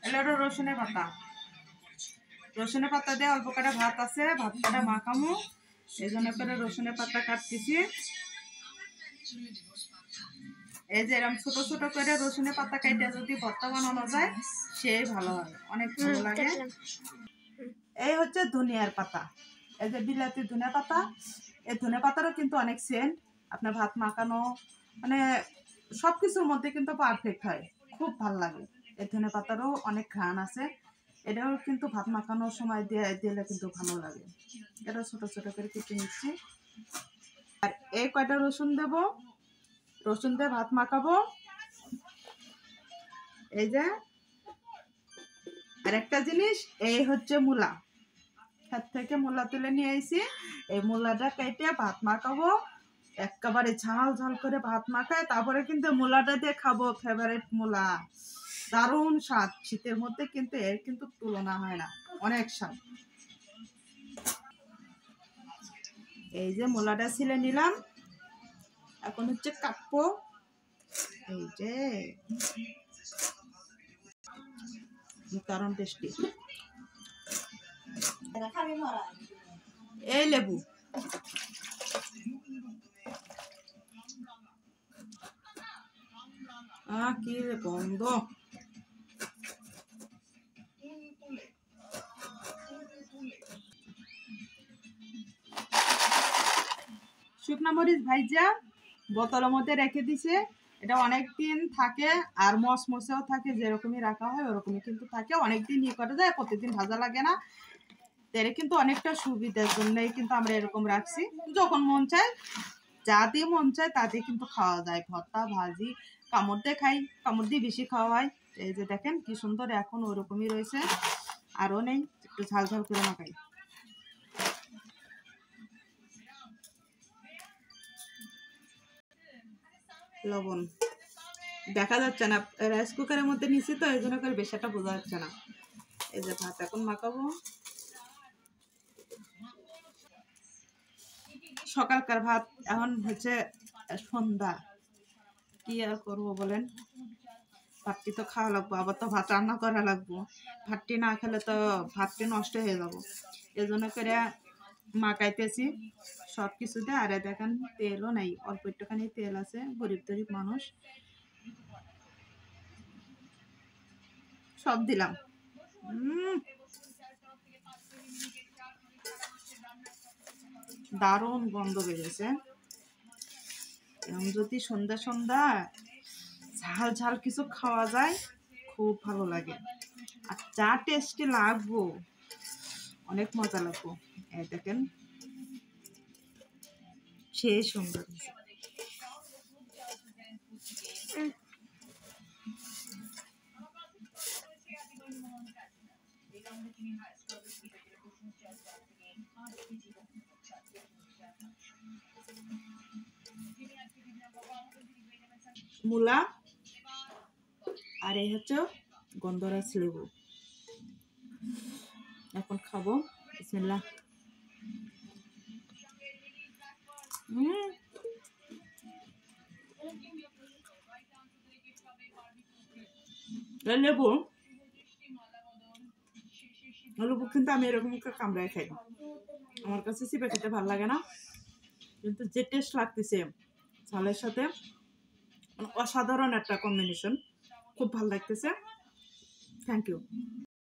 এলো রসুনের পাতা। রসুনের পাতা দিয়ে অল্প কটা ভাত আছে, ভাত কটা মাখামো, এই জন্য করে রসুনের পাতা কাটতেছি। এই যে এরকম ছোট ছোট করে রসুনের পাতা কেটে যদি ভর্তা বানানো যায় সেই ভালো হয়, অনেক ভালো লাগে। এই হচ্ছে ধনিয়ার পাতা, এই যে বিলাতি ধনিয়া পাতা। এই ধনিয়া পাতারও কিন্তু অনেক সেন্ট, আপনার ভাত মাখানো মানে সবকিছুর মধ্যে কিন্তু পারফেক্ট হয়, খুব ভালো লাগে। এই ধনিয়া পাতারও অনেক ঘ্রাণ আছে, এটাও কিন্তু ভাত মাখানোর সময় দিলে কিন্তু ভালো লাগে। এটা ছোট ছোট করে কেটে নিচ্ছি। আর এই কয়টা রসুন দেব, রসুন দিয়ে ভাত মাখাবো। এই যে আর একটা জিনিস, এই হচ্ছে মূলা, হাত থেকে মূলা তুলে নিয়ে আইছি। এই মূলাটা কেটে ভাত মাখাবো, একেবারে ঝাল ঝাল করে ভাত মাখায় তারপরে কিন্তু মূলাটা দিয়ে খাবো। ফেভারিট মূলা, দারুণ স্বাদ। শীতের মধ্যে কিন্তু এর কিন্তু তুলনা হয় না, অনেক স্বাদ। এই যে মূলাটা ছিলে নিলাম, এখন হচ্ছে কাটবো। এই যে দারুণ টেস্টি। এই লেবু, কি গন্ধ। শুকনো মরিচ ভাইজা বোতলের মধ্যে রেখে দিছে, এটা অনেক দিন থাকে আর মশমশেও থাকে, যেরকমই রাখা হয় ওরকমই কিন্তু থাকে, অনেকদিন ইয়ে করা যায়, প্রতিদিন ভাজা লাগে না। এর কিন্তু অনেকটা সুবিধার জন্যই কিন্তু আমরা এরকম রাখছি, যখন মন চায় যা দিয়ে মন চায় তা দিয়ে কিন্তু খাওয়া যায়। ভর্তা ভাজি কামড় দিয়ে খাই, কামড় দিয়ে বেশি খাওয়া হয়। এই যে দেখেন কি সুন্দর, এখন ওরকমই রয়েছে, আরও নেই, একটু ঝাল ঝাল করে মাখাই। লবণ দেখা যাচ্ছে না, রাইস কুকারের মধ্যে নিচ্ছি তো এই জন্য করে বেশি একটা বোঝা যাচ্ছে না। এই যে ভাত এখন মাখাবো। সকালকার ভাত, এখন হচ্ছে সন্ধ্যা, কি আর করবো বলেন, ভাতটি তো খাওয়া লাগবো, আবার তো ভাত রান্না করা লাগবো। ভাতটি না খেলে তো ভাতটি নষ্ট হয়ে যাবো, এই জন্য করে মাখাইতেছি সব কিছুতে। আর দেখেন তেলও নাই, অল্প একটুখানি তেল আছে, গরিব গরিব মানুষ, সব দিলাম। দারুণ গন্ধ বেরিয়েছে। যদি সন্ধ্যা সন্ধ্যা ঝাল ঝাল কিছু খাওয়া যায় খুব ভালো লাগে, আর যা টেস্টি লাগবো, অনেক মজা লাগবো। এই দেখেন সেই সুন্দর। মূলা আর এই হচ্ছে গন্ধরাজ লেবু, এখন খাবো। বিসমিল্লাহ। লেবু লেবু কিন্তু আমি এরকম কামড়ায় খাই, আমার কাছে চিপে খেতে ভালো লাগে না, কিন্তু যে টেস্ট লাগতেছে ঝালের সাথে, অসাধারণ একটা কম্বিনেশন, খুব ভালো লাগতেছে। Thank you.